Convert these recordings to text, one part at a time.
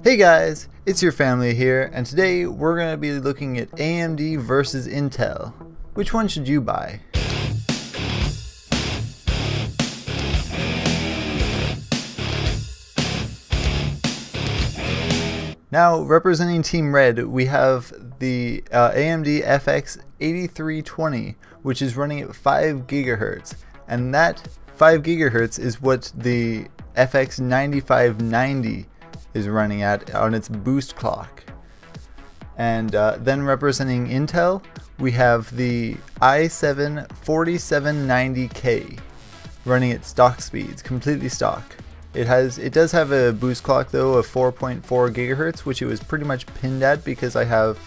Hey guys, it's your family here, and today we're going to be looking at AMD versus Intel. Which one should you buy? Now, representing Team Red, we have the AMD FX 8320, which is running at 5 GHz, and that 5 GHz is what the FX 9590 is running at on its boost clock. And then representing Intel, we have the i7 4790K running at stock speeds, completely stock. It does have a boost clock though of 4.4 GHz, which it was pretty much pinned at because I have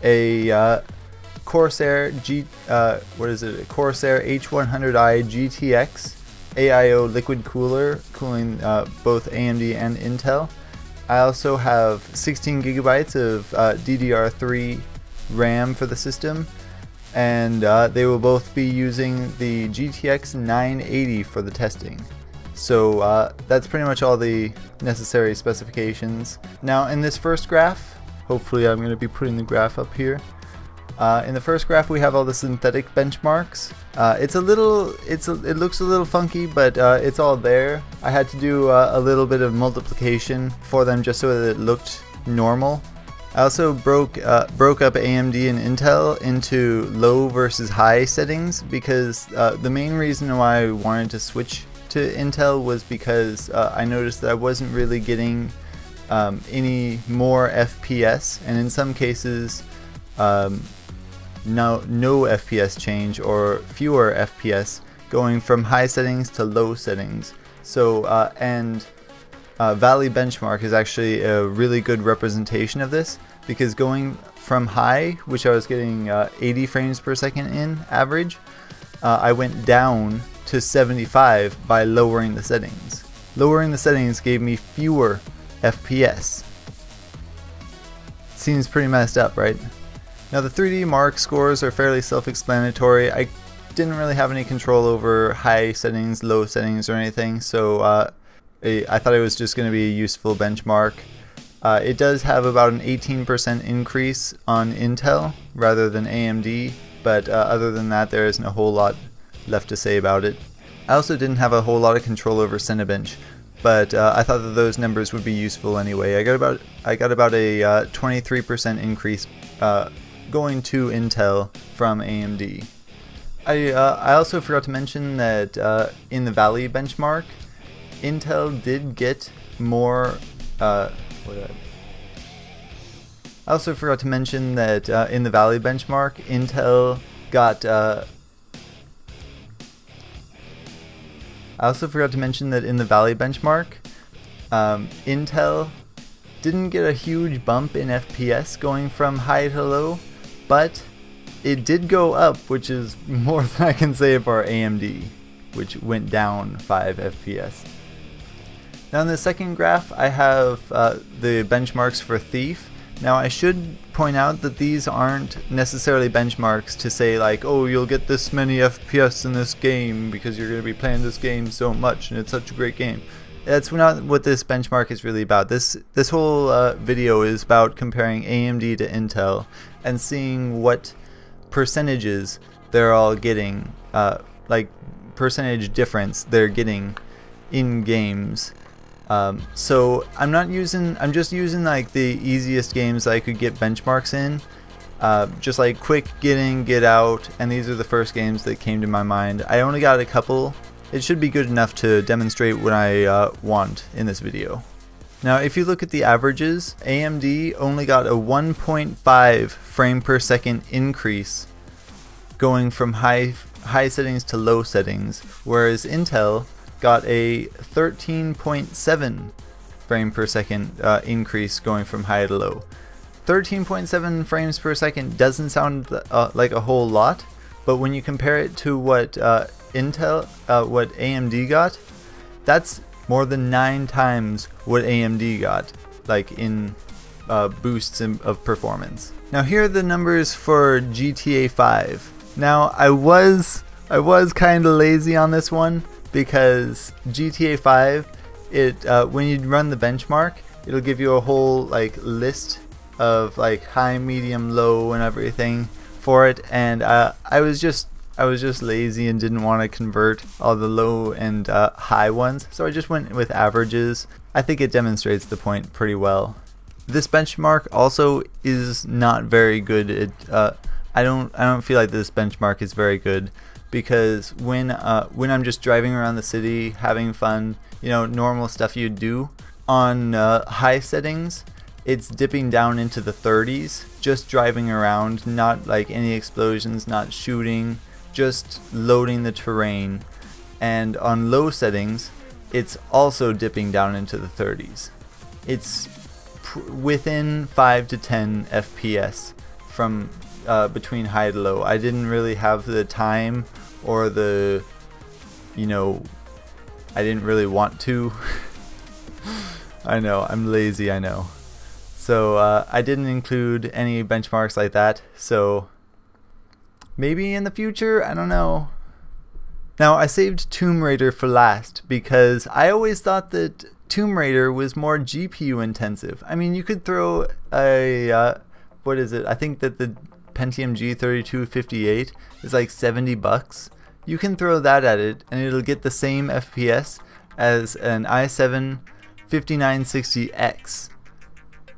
a Corsair Corsair H100i GTX AIO liquid cooler cooling both AMD and Intel. I also have 16 gigabytes of DDR3 RAM for the system, and they will both be using the GTX 980 for the testing. So that's pretty much all the necessary specifications. Now in this first graph, hopefully I'm going to be putting the graph up here. In the first graph we have all the synthetic benchmarks. It looks a little funky, but it's all there. I had to do a little bit of multiplication for them just so that it looked normal. I also broke up AMD and Intel into low versus high settings because the main reason why I wanted to switch to Intel was because I noticed that I wasn't really getting any more FPS, and in some cases no FPS change or fewer FPS going from high settings to low settings. So Valley Benchmark is actually a really good representation of this, because going from high, which I was getting 80 frames per second in average, I went down to 75 by lowering the settings. Lowering the settings gave me fewer FPS. Seems pretty messed up, right? Now the 3D Mark scores are fairly self-explanatory. I didn't really have any control over high settings, low settings, or anything, so I thought it was just going to be a useful benchmark. It does have about an 18% increase on Intel rather than AMD, but other than that there isn't a whole lot left to say about it. I also didn't have a whole lot of control over Cinebench, but I thought that those numbers would be useful anyway. I got about a 23% increase going to Intel from AMD. I also forgot to mention that in the Valley benchmark, Intel did get more. I also forgot to mention that in the Valley benchmark, Intel got. I also forgot to mention that in the Valley benchmark, Intel didn't get a huge bump in FPS going from high to low, but it did go up, which is more than I can say for AMD, which went down 5 FPS. Now in the second graph I have the benchmarks for Theif. Now I should point out that these aren't necessarily benchmarks to say like, oh, you'll get this many FPS in this game because you're going to be playing this game so much and it's such a great game. That's not what this benchmark is really about. This whole video is about comparing AMD to Intel and seeing what percentages they're all getting, like percentage difference they're getting in games. So I'm just using like the easiest games I could get benchmarks in, just like Quick, Get In, Get Out, and these are the first games that came to my mind. I only got a couple. It should be good enough to demonstrate what I want in this video. Now if you look at the averages, AMD only got a 1.5 frame per second increase going from high settings to low settings, whereas Intel got a 13.7 frame per second increase going from high to low. 13.7 frames per second doesn't sound like a whole lot, but when you compare it to what what AMD got, that's more than 9 times what AMD got, like in boosts of performance. Now here are the numbers for GTA 5. Now I was kind of lazy on this one, because GTA 5, when you run the benchmark, it'll give you a whole like list of like high, medium, low, and everything for it. And I was just lazy and didn't want to convert all the low and high ones, so I just went with averages. I think it demonstrates the point pretty well. This benchmark also is not very good. I don't feel like this benchmark is very good, because when I'm just driving around the city having fun, you know, normal stuff you do on high settings, it's dipping down into the 30s, just driving around, not like any explosions, not shooting, just loading the terrain. And on low settings, it's also dipping down into the 30s. It's within 5 to 10 FPS from between high to low. I didn't really have the time or the, you know, I didn't really want to. I know, I'm lazy, I know. So I didn't include any benchmarks like that, so maybe in the future, I don't know. Now, I saved Tomb Raider for last because I always thought that Tomb Raider was more GPU intensive. I mean, you could throw a, what is it? I think that the Pentium G3258 is like $70. You can throw that at it and it'll get the same FPS as an i7 5960X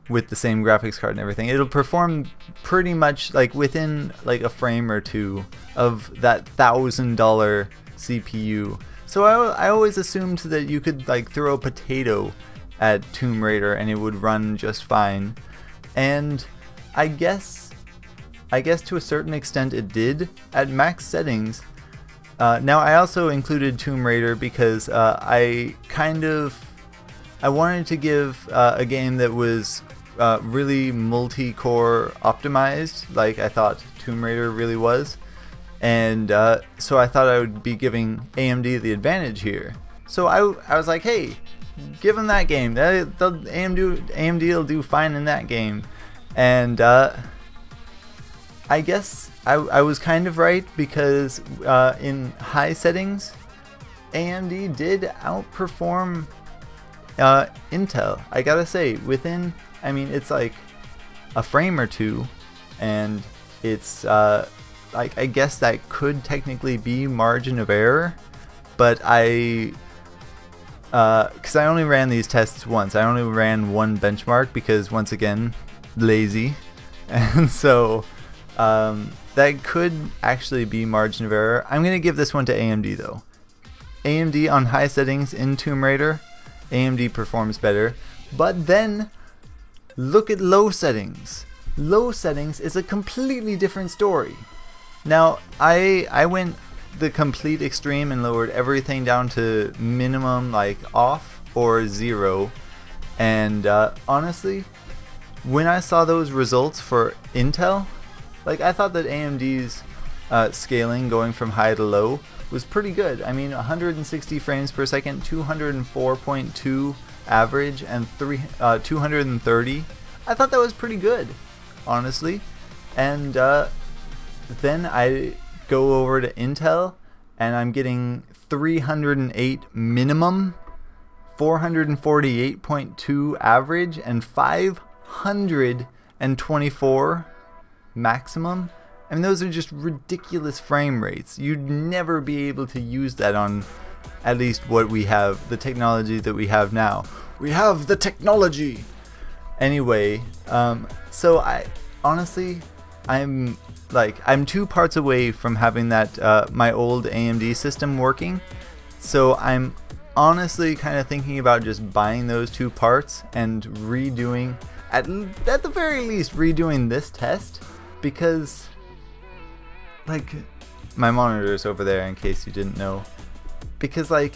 with the same graphics card and everything. It'll perform pretty much like within like a frame or two of that $1,000 CPU. So I always assumed that you could like throw a potato at Tomb Raider and it would run just fine. And I guess to a certain extent it did at max settings. Now I also included Tomb Raider because I wanted to give a game that was really multi-core optimized, like I thought Tomb Raider really was. And so I thought I would be giving AMD the advantage here. So I was like, hey, give them that game. AMD will do fine in that game. And I guess I was kind of right, because in high settings, AMD did outperform Intel. I gotta say, within, I mean, it's like a frame or two, and it's like, I guess that could technically be margin of error, but because I only ran these tests once. I only ran one benchmark because, once again, lazy. And so that could actually be margin of error. I'm going to give this one to AMD though. AMD on high settings in Tomb Raider, AMD performs better. But then look at low settings. Low settings is a completely different story. Now I went the complete extreme and lowered everything down to minimum, like off or 0. And honestly, when I saw those results for Intel, like, I thought that AMD's scaling going from high to low was pretty good. I mean, 160 frames per second, 204.2 average, and 230. I thought that was pretty good, honestly. And then I go over to Intel, and I'm getting 308 minimum, 448.2 average, and 524 maximum. I mean, those are just ridiculous frame rates. You'd never be able to use that on at least what we have, the technology that we have now. We have the technology! Anyway, so honestly, I'm 2 parts away from having that, my old AMD system working. So I'm honestly kind of thinking about just buying those 2 parts and redoing, at the very least, redoing this test. Because, like, my monitor is over there in case you didn't know. Because, like,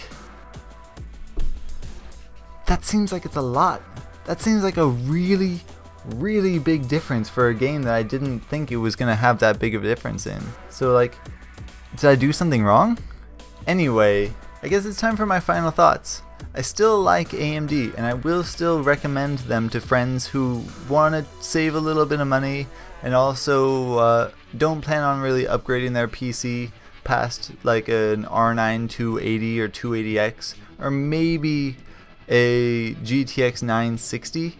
that seems like it's a lot. That seems like a really, really big difference for a game that I didn't think it was going to have that big of a difference in. So, like, did I do something wrong? Anyway, I guess it's time for my final thoughts. I still like AMD, and I will still recommend them to friends who want to save a little bit of money and also don't plan on really upgrading their PC past like an R9 280 or 280X, or maybe a GTX 960.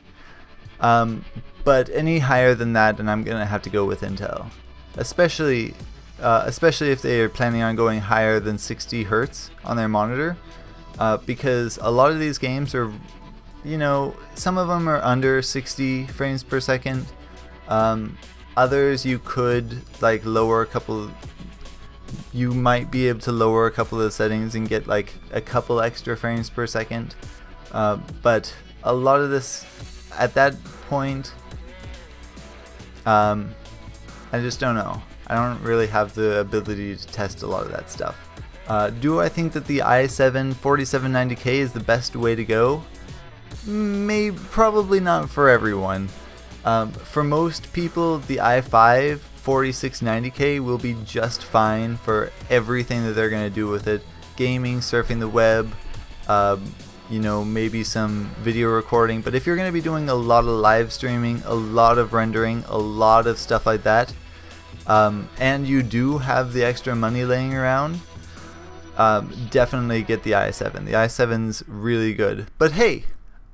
But any higher than that, and I'm gonna have to go with Intel, especially if they are planning on going higher than 60 Hertz on their monitor, because a lot of these games are, you know, some of them are under 60 frames per second. Others you could like lower a couple. You might be able to lower a couple of the settings and get like a couple extra frames per second. But a lot of this, at that point, I just don't know. I don't really have the ability to test a lot of that stuff. Do I think that the i7 4790K is the best way to go? Probably not for everyone. For most people, the i5 4690K will be just fine for everything that they're going to do with it. Gaming, surfing the web, you know, maybe some video recording. But if you're going to be doing a lot of live streaming, a lot of rendering, a lot of stuff like that, and you do have the extra money laying around, definitely get the i7. The i7's really good. But hey,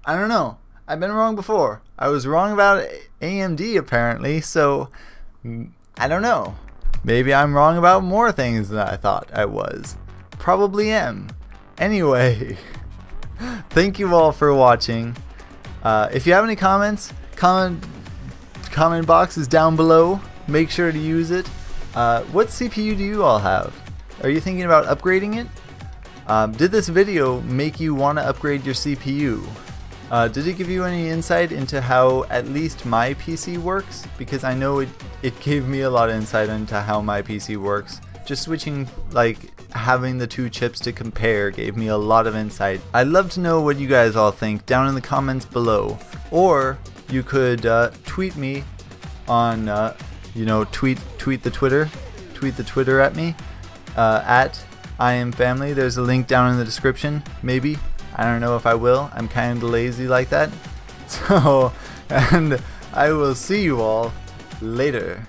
I don't know. I've been wrong before. I was wrong about AMD apparently, so I don't know. Maybe I'm wrong about more things than I thought I was. Probably am. Anyway, thank you all for watching. If you have any comments, comment box is down below. Make sure to use it. What CPU do you all have? Are you thinking about upgrading it? Did this video make you want to upgrade your CPU? Did it give you any insight into how at least my PC works? Because I know it gave me a lot of insight into how my PC works. Just switching, like having the two chips to compare, gave me a lot of insight. I'd love to know what you guys all think down in the comments below. Or you could tweet me on, you know, tweet the Twitter at me, at IamFamily. There's a link down in the description, maybe. I don't know if I will. I'm kind of lazy like that. So, and I will see you all later.